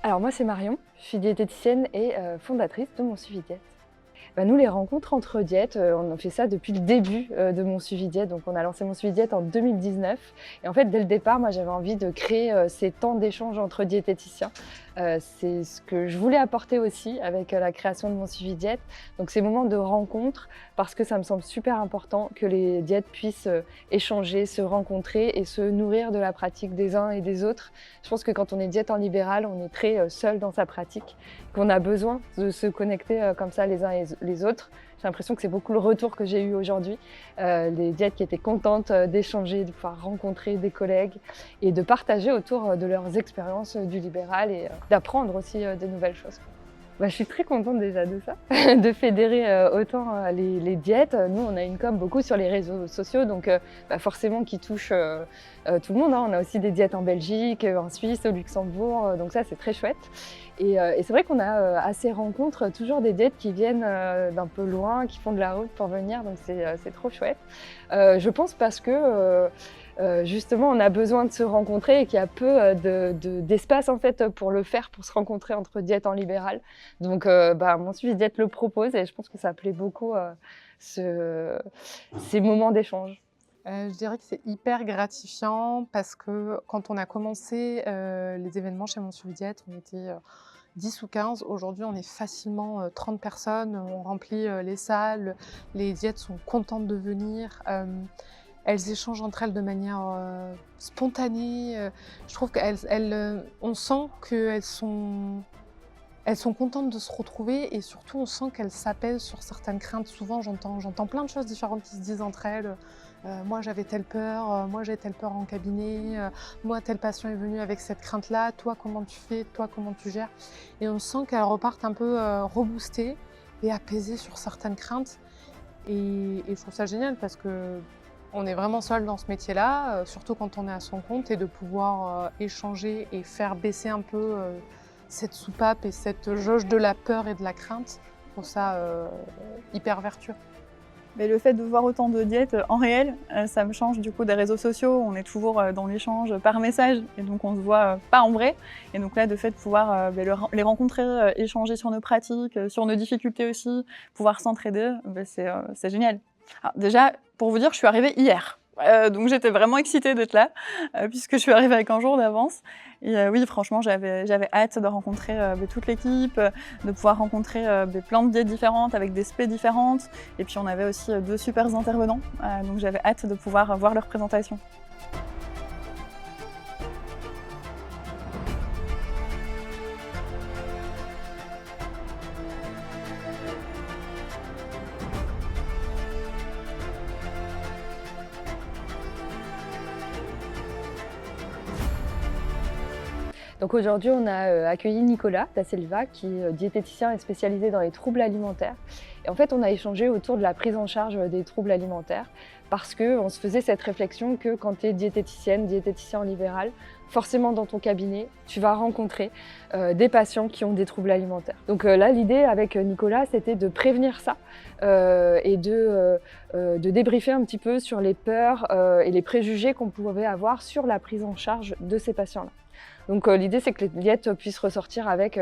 Alors moi c'est Marion, je suis diététicienne et fondatrice de Mon Suivi Diète. Nous les rencontres entre diètes, on a fait ça depuis le début de Mon Suivi Diète, donc on a lancé Mon Suivi Diète en 2019 et en fait dès le départ moi j'avais envie de créer ces temps d'échange entre diététiciens. C'est ce que je voulais apporter aussi avec la création de Mon Suivi Diète, donc ces moments de rencontre parce que ça me semble super important que les diètes puissent échanger, se rencontrer et se nourrir de la pratique des uns et des autres. Je pense que quand on est diète en libéral, on est très seul dans sa pratique, qu'on a besoin de se connecter comme ça les uns et les autres. J'ai l'impression que c'est beaucoup le retour que j'ai eu aujourd'hui. Les diètes qui étaient contentes d'échanger, de pouvoir rencontrer des collègues et de partager autour de leurs expériences du libéral et d'apprendre aussi de nouvelles choses. Je suis très contente déjà de ça, de fédérer autant les diètes. Nous, on a une com beaucoup sur les réseaux sociaux, donc forcément qui touche tout le monde. On a aussi des diètes en Belgique, en Suisse, au Luxembourg, donc ça c'est très chouette. Et c'est vrai qu'on a à ces rencontres toujours des diètes qui viennent d'un peu loin, qui font de la route pour venir, donc c'est trop chouette. Je pense parce que justement on a besoin de se rencontrer et qu'il y a peu d'espace en fait pour le faire, pour se rencontrer entre diètes en libéral. Donc Mon Suivi Diète le propose et je pense que ça plaît beaucoup ces moments d'échange. Je dirais que c'est hyper gratifiant parce que quand on a commencé les événements chez Mon Suivi Diète, on était 10 ou 15. Aujourd'hui, on est facilement 30 personnes. On remplit les salles. Les diètes sont contentes de venir. Elles échangent entre elles de manière spontanée. Je trouve on sent qu'elles sont contentes de se retrouver et surtout, on sent qu'elles s'apaisent sur certaines craintes. Souvent, j'entends plein de choses différentes qui se disent entre elles. Moi, j'avais telle peur, moi, j'ai telle peur en cabinet, moi, tel patient est venu avec cette crainte-là, toi, comment tu fais, toi, comment tu gères. Et on sent qu'elles repartent un peu reboostées et apaisées sur certaines craintes. Et je trouve ça génial parce que on est vraiment seul dans ce métier-là, surtout quand on est à son compte, et de pouvoir échanger et faire baisser un peu cette soupape et cette jauge de la peur et de la crainte. Je trouve ça hyper vertueux. Mais le fait de voir autant de diètes en réel, ça me change du coup des réseaux sociaux. On est toujours dans l'échange par message et donc on se voit pas en vrai. Et donc là, de fait de pouvoir les rencontrer, échanger sur nos pratiques, sur nos difficultés aussi, pouvoir s'entraider, c'est génial. Alors déjà, pour vous dire, je suis arrivée hier. Donc j'étais vraiment excitée d'être là, puisque je suis arrivée avec un jour d'avance. Et oui, franchement, j'avais hâte de rencontrer toute l'équipe, de pouvoir rencontrer plein de diètes différentes, avec des spé différentes. Et puis on avait aussi 2 super intervenants, donc j'avais hâte de pouvoir voir leur présentation. Donc aujourd'hui, on a accueilli Nicolas da Silva, qui est diététicien et spécialisé dans les troubles alimentaires. Et en fait, on a échangé autour de la prise en charge des troubles alimentaires parce qu'on se faisait cette réflexion que quand tu es diététicienne, diététicien en libéral, forcément dans ton cabinet, tu vas rencontrer des patients qui ont des troubles alimentaires. Donc là, l'idée avec Nicolas, c'était de prévenir ça et de débriefer un petit peu sur les peurs et les préjugés qu'on pouvait avoir sur la prise en charge de ces patients-là. Donc l'idée, c'est que les diètes puissent ressortir avec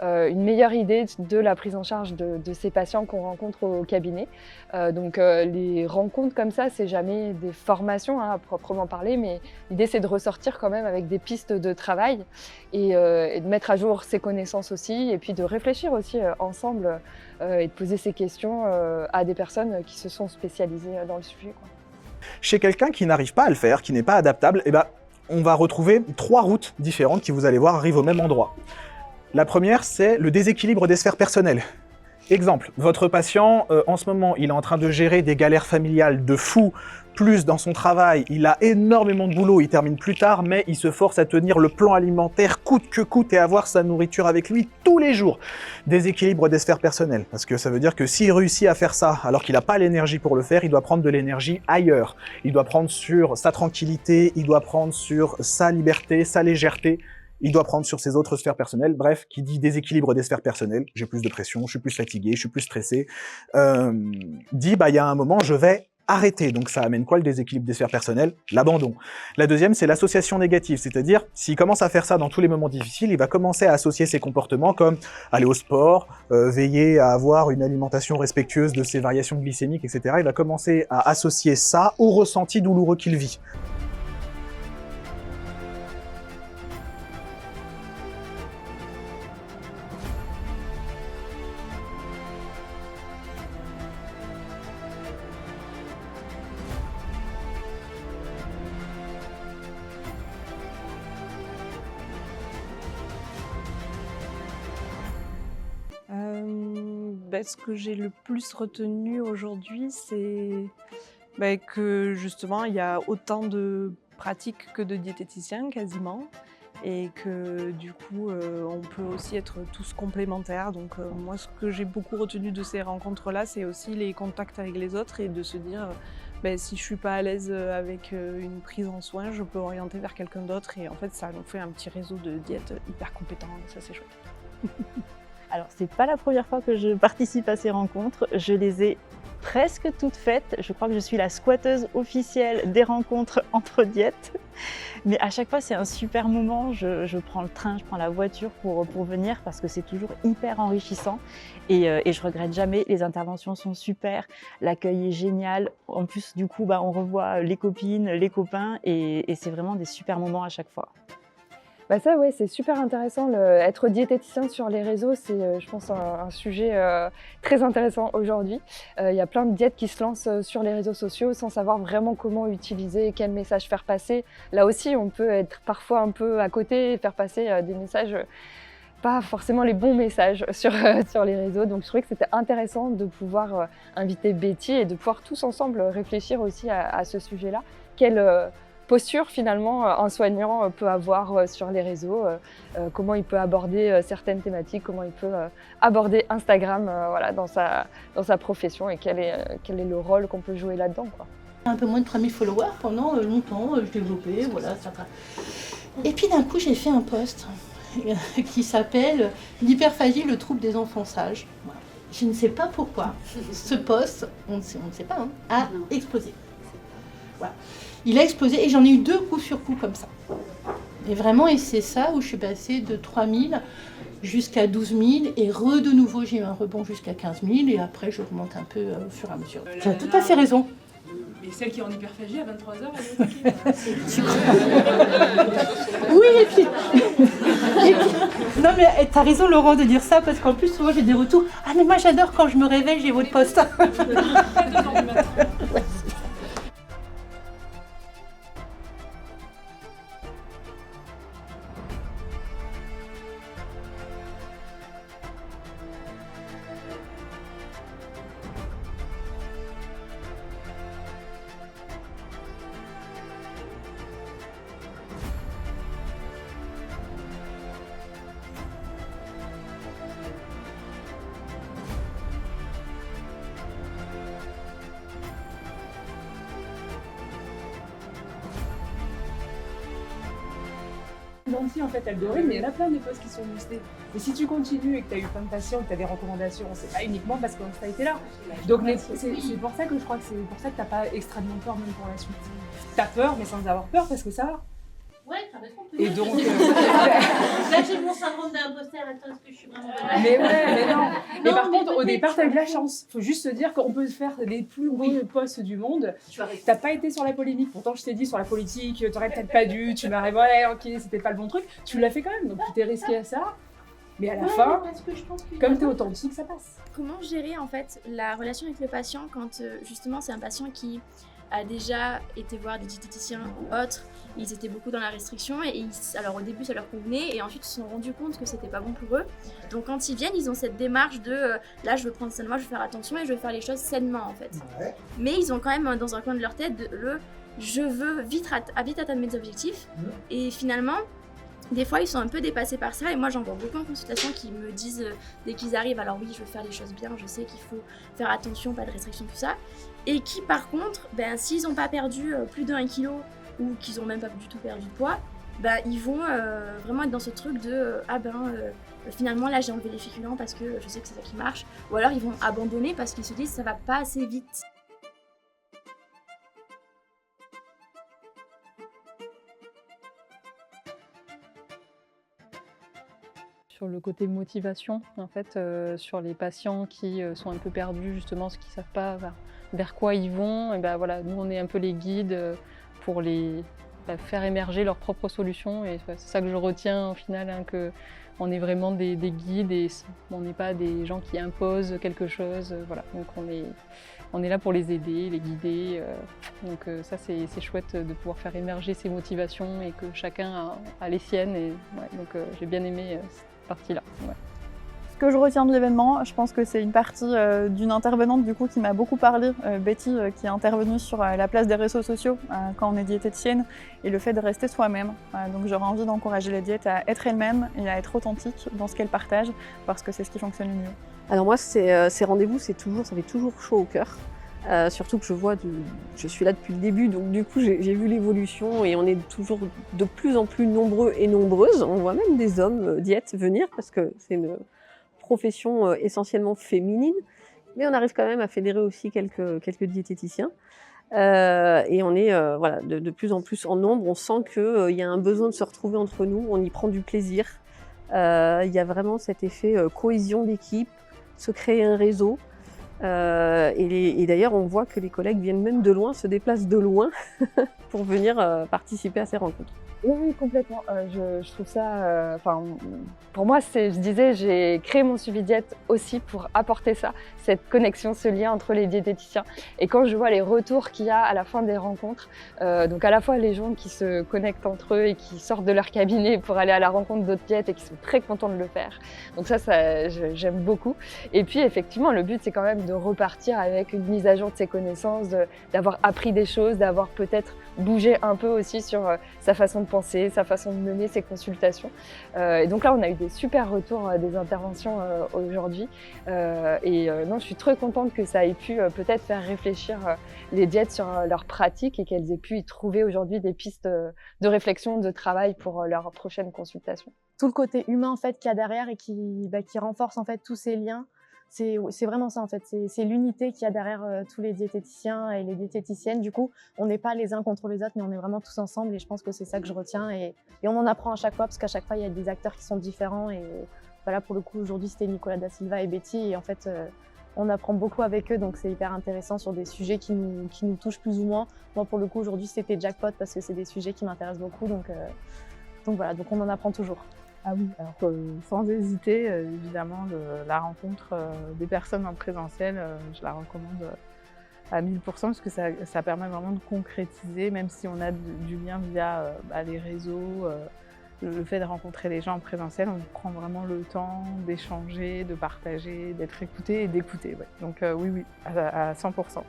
une meilleure idée de la prise en charge de ces patients qu'on rencontre au cabinet. Les rencontres comme ça, c'est jamais des formations à proprement parler, mais l'idée, c'est de ressortir quand même avec des pistes de travail et de mettre à jour ses connaissances aussi, et puis de réfléchir aussi ensemble et de poser ces questions à des personnes qui se sont spécialisées dans le sujet, quoi. Chez quelqu'un qui n'arrive pas à le faire, qui n'est pas adaptable, on va retrouver 3 routes différentes qui, vous allez voir, arrivent au même endroit. La première, c'est le déséquilibre des sphères personnelles. Exemple, votre patient, en ce moment, il est en train de gérer des galères familiales de fou, plus dans son travail, il a énormément de boulot, il termine plus tard, mais il se force à tenir le plan alimentaire coûte que coûte et avoir sa nourriture avec lui tous les jours. Déséquilibre des sphères personnelles, parce que ça veut dire que s'il réussit à faire ça, alors qu'il n'a pas l'énergie pour le faire, il doit prendre de l'énergie ailleurs. Il doit prendre sur sa tranquillité, il doit prendre sur sa liberté, sa légèreté, il doit prendre sur ses autres sphères personnelles. Bref, qui dit déséquilibre des sphères personnelles, j'ai plus de pression, je suis plus fatigué, je suis plus stressé, il y a un moment, je vais arrêter. Donc ça amène quoi le déséquilibre des sphères personnelles? L'abandon. La deuxième, c'est l'association négative, c'est-à-dire s'il commence à faire ça dans tous les moments difficiles, il va commencer à associer ses comportements comme aller au sport, veiller à avoir une alimentation respectueuse de ses variations glycémiques, etc. Il va commencer à associer ça au ressenti douloureux qu'il vit. Ce que j'ai le plus retenu aujourd'hui, c'est que justement, il y a autant de pratiques que de diététiciens quasiment, et que du coup, on peut aussi être tous complémentaires. Donc moi, ce que j'ai beaucoup retenu de ces rencontres-là, c'est aussi les contacts avec les autres et de se dire si je suis pas à l'aise avec une prise en soin, je peux orienter vers quelqu'un d'autre, et en fait, ça nous fait un petit réseau de diètes hyper compétent, ça c'est chouette. Alors, c'est pas la première fois que je participe à ces rencontres. Je les ai presque toutes faites. Je crois que je suis la squatteuse officielle des rencontres entre diètes. Mais à chaque fois, c'est un super moment. Je prends le train, je prends la voiture pour venir parce que c'est toujours hyper enrichissant. Et je regrette jamais. Les interventions sont super. L'accueil est génial. En plus, du coup, on revoit les copines, les copains. Et c'est vraiment des super moments à chaque fois. Ça, ouais, c'est super intéressant. Être diététicien sur les réseaux, c'est, je pense, un sujet très intéressant aujourd'hui. Il y a plein de diètes qui se lancent sur les réseaux sociaux sans savoir vraiment comment utiliser, quel message faire passer. Là aussi, on peut être parfois un peu à côté et faire passer des messages, pas forcément les bons messages sur les réseaux. Donc, je trouvais que c'était intéressant de pouvoir inviter Betty et de pouvoir tous ensemble réfléchir aussi à ce sujet-là. Quelle posture finalement un soignant peut avoir sur les réseaux, comment il peut aborder certaines thématiques, comment il peut aborder Instagram dans sa profession, et quel est le rôle qu'on peut jouer là-dedans, quoi. Un peu moins de 3000 followers pendant longtemps, je développais, voilà, ça va. Et puis d'un coup, j'ai fait un post qui s'appelle « L'hyperphagie, le trouble des enfants sages ». Voilà. Je ne sais pas pourquoi ce post, on ne sait pas, a explosé. Voilà. Il a explosé et j'en ai eu 2 coups sur coup comme ça. Et vraiment, et c'est ça où je suis passée de 3000 jusqu'à 12 000 et de nouveau j'ai eu un rebond jusqu'à 15 000 et après j'augmente un peu au fur et à mesure. Tu as tout à fait raison. Et celle qui est en hyperphagie à 23h, elle est attaquée. Oui, et puis... Non mais t'as raison Laurent de dire ça parce qu'en plus souvent j'ai des retours. Ah mais moi j'adore quand je me réveille, j'ai votre post. Lentilles en fait elles dorées, mais il y en a plein des postes qui sont boostés. Et si tu continues et que tu as eu plein de patients, que tu as des recommandations, c'est pas uniquement parce que tu as été là. Donc c'est pour ça que je crois que c'est pour ça que t'as pas extrêmement peur même pour la suite. T'as peur mais sans avoir peur parce que ça va. Ouais, t'as raison. Et donc Là j'ai mon syndrome d'imposteur, attends, est-ce que je suis vraiment... Mais ouais, mais non. Mais par contre, au départ, t'as eu de la chance. Faut juste se dire qu'on peut faire les plus beaux postes du monde. T'as pas été sur la polémique. Pourtant, je t'ai dit sur la politique, t'aurais peut-être pas dû. Tu m'as dit, ouais, ok, c'était pas le bon truc. Tu l'as fait quand même. Donc, tu t'es risqué à ça. Mais à la fin, comme t'es authentique, ça passe. Comment gérer en fait la relation avec le patient quand justement c'est un patient qui a déjà été voir des diététiciens ou autres, ils étaient beaucoup dans la restriction et alors au début ça leur convenait et ensuite ils se sont rendus compte que c'était pas bon pour eux. Donc quand ils viennent, ils ont cette démarche de là je veux prendre soin de moi, je veux faire attention et je veux faire les choses sainement en fait. Ouais. Mais ils ont quand même dans un coin de leur tête je veux vite atteindre mes objectifs et finalement des fois ils sont un peu dépassés par ça et moi j'en vois beaucoup en consultation qui me disent dès qu'ils arrivent alors oui je veux faire les choses bien, je sais qu'il faut faire attention, pas de restriction tout ça, et qui par contre s'ils n'ont pas perdu plus d'1 kilo ou qu'ils n'ont même pas du tout perdu de poids, ils vont vraiment être dans ce truc de finalement là j'ai enlevé les féculents parce que je sais que c'est ça qui marche, ou alors ils vont abandonner parce qu'ils se disent ça va pas assez vite. sur le côté motivation, en fait, sur les patients qui sont un peu perdus, justement, ceux qui ne savent pas vers quoi ils vont. Et ben voilà, nous, on est un peu les guides pour les faire émerger leurs propres solutions. Et c'est ça que je retiens au final, hein, qu'on est vraiment des guides et on n'est pas des gens qui imposent quelque chose. Voilà. Donc on est là pour les aider, les guider. Donc ça, c'est chouette de pouvoir faire émerger ces motivations et que chacun a les siennes. Et, ouais, donc j'ai bien aimé cette partie-là. Ouais. Ce que je retiens de l'événement, je pense que c'est une partie d'une intervenante du coup qui m'a beaucoup parlé, Betty, qui est intervenue sur la place des réseaux sociaux quand on est diététicienne et le fait de rester soi-même. Donc j'aurais envie d'encourager les diètes à être elles-mêmes et à être authentiques dans ce qu'elles partagent parce que c'est ce qui fonctionne le mieux. Alors moi, ces rendez-vous, ça fait toujours chaud au cœur. Surtout que je suis là depuis le début, donc du coup j'ai vu l'évolution et on est toujours de plus en plus nombreux et nombreuses. On voit même des hommes diètes venir parce que c'est une profession essentiellement féminine, mais on arrive quand même à fédérer aussi quelques diététiciens. Et on est voilà, de plus en plus en nombre. On sent qu'il y a un besoin de se retrouver entre nous, on y prend du plaisir. Il y a vraiment cet effet cohésion d'équipe, se créer un réseau. Et d'ailleurs, on voit que les collègues viennent même de loin, se déplacent de loin pour venir participer à ces rencontres. Oui, complètement. Je trouve ça... pour moi, je disais, j'ai créé mon suivi diète aussi pour apporter ça, cette connexion, ce lien entre les diététiciens. Et quand je vois les retours qu'il y a à la fin des rencontres, donc à la fois les gens qui se connectent entre eux et qui sortent de leur cabinet pour aller à la rencontre d'autres diètes et qui sont très contents de le faire. Donc ça j'aime beaucoup. Et puis effectivement, le but, c'est quand même de repartir avec une mise à jour de ses connaissances, d'avoir appris des choses, d'avoir peut-être bougé un peu aussi sur sa façon de penser, sa façon de mener ses consultations. Et donc là, on a eu des super retours des interventions aujourd'hui. Non, je suis très contente que ça ait pu peut-être faire réfléchir les diètes sur leur pratique et qu'elles aient pu y trouver aujourd'hui des pistes de réflexion, de travail pour leur prochaine consultation. Tout le côté humain en fait qu'il y a derrière et qui renforce en fait tous ces liens. C'est vraiment ça en fait, c'est l'unité qu'il y a derrière tous les diététiciens et les diététiciennes. Du coup, on n'est pas les uns contre les autres, mais on est vraiment tous ensemble et je pense que c'est ça que je retiens. Et on en apprend à chaque fois parce qu'à chaque fois, il y a des acteurs qui sont différents. Et voilà, pour le coup, aujourd'hui, c'était Nicolas da Silva et Betty. Et en fait, on apprend beaucoup avec eux, donc c'est hyper intéressant sur des sujets qui nous touchent plus ou moins. Moi, pour le coup, aujourd'hui, c'était jackpot parce que c'est des sujets qui m'intéressent beaucoup. Donc voilà, donc on en apprend toujours. Ah oui, alors sans hésiter, évidemment, la rencontre des personnes en présentiel, je la recommande à 1000% parce que ça permet vraiment de concrétiser, même si on a du lien via les réseaux, le fait de rencontrer les gens en présentiel, on prend vraiment le temps d'échanger, de partager, d'être écouté et d'écouter. Ouais. Donc oui, à 100%.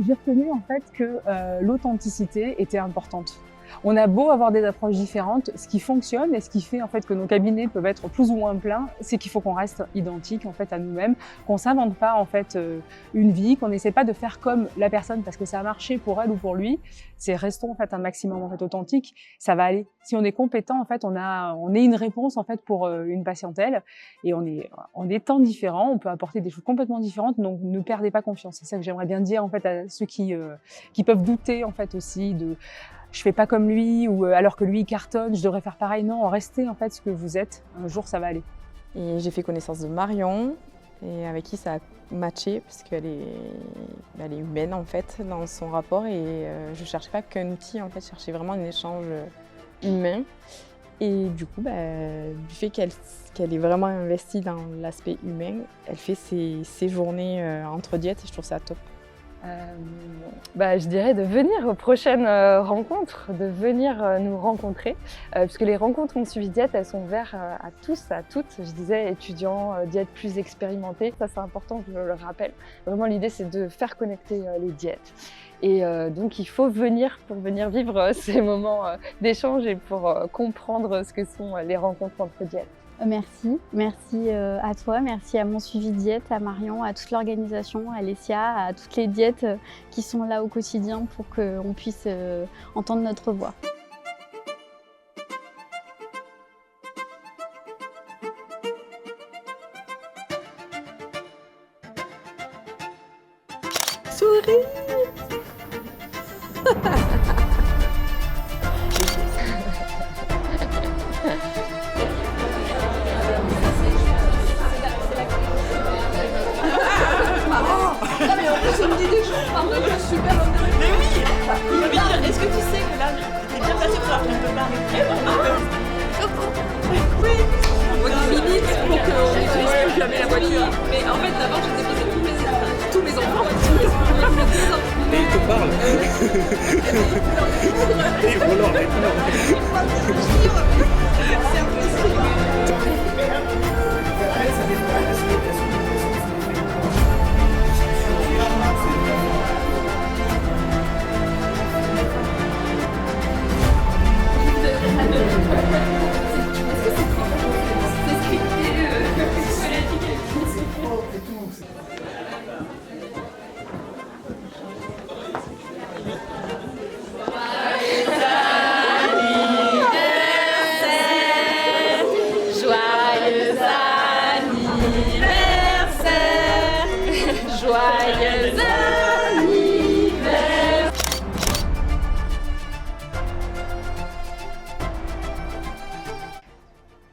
J'ai retenu en fait que l'authenticité était importante. On a beau avoir des approches différentes, ce qui fonctionne et ce qui fait en fait que nos cabinets peuvent être plus ou moins pleins, c'est qu'il faut qu'on reste identique en fait à nous-mêmes, qu'on s'invente pas en fait une vie, qu'on n'essaie pas de faire comme la personne parce que ça a marché pour elle ou pour lui. C'est restons en fait un maximum en fait authentique, ça va aller. Si on est compétent en fait, on est une réponse en fait pour une patientèle et en étant différent, on peut apporter des choses complètement différentes. Donc ne perdez pas confiance. C'est ça que j'aimerais bien dire en fait à ceux qui peuvent douter en fait aussi de je fais pas comme lui ou alors que lui il cartonne, je devrais faire pareil. Non, restez en fait ce que vous êtes. Un jour ça va aller. Et j'ai fait connaissance de Marion et avec qui ça a matché parce qu'elle est humaine en fait dans son rapport et je cherchais pas qu'un outil en fait, je cherchais vraiment un échange humain. Et du coup, du fait qu'elle est vraiment investie dans l'aspect humain, elle fait ses journées entre diètes et je trouve ça top. Je dirais de venir aux prochaines rencontres, de venir nous rencontrer, puisque les rencontres Mon Suivi Diète, elles sont ouvertes à tous, à toutes, je disais étudiants, diètes plus expérimentés, ça c'est important, je le rappelle. Vraiment l'idée c'est de faire connecter les diètes. Et donc il faut venir pour venir vivre ces moments d'échange et pour comprendre ce que sont les rencontres entre diètes. Merci à toi, merci à Mon Suivi Diète, à Marion, à toute l'organisation, à Lesia, à toutes les diètes qui sont là au quotidien pour qu'on puisse entendre notre voix. Souris. Est-ce que tu sais que là, t'es bien placé pour apprendre de parler? Oui. Moi qui milite pour qu'on n'utilise plus jamais la voiture. Mais en fait, d'abord, j'ai déposé tous mes enfants. Et il te parle. Et il vole en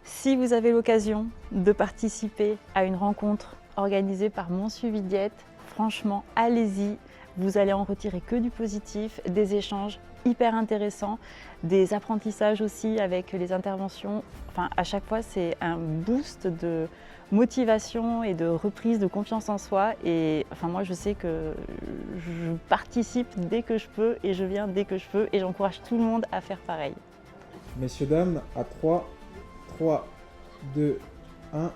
Si vous avez l'occasion de participer à une rencontre organisée par Mon Suivi Diète, franchement, allez-y. Vous allez en retirer que du positif, des échanges hyper intéressants, des apprentissages aussi avec les interventions. Enfin, à chaque fois, c'est un boost de motivation et de reprise de confiance en soi. Et enfin, moi, je sais que je participe dès que je peux et je viens dès que je peux et j'encourage tout le monde à faire pareil. Messieurs, dames, à 3, 2, 1...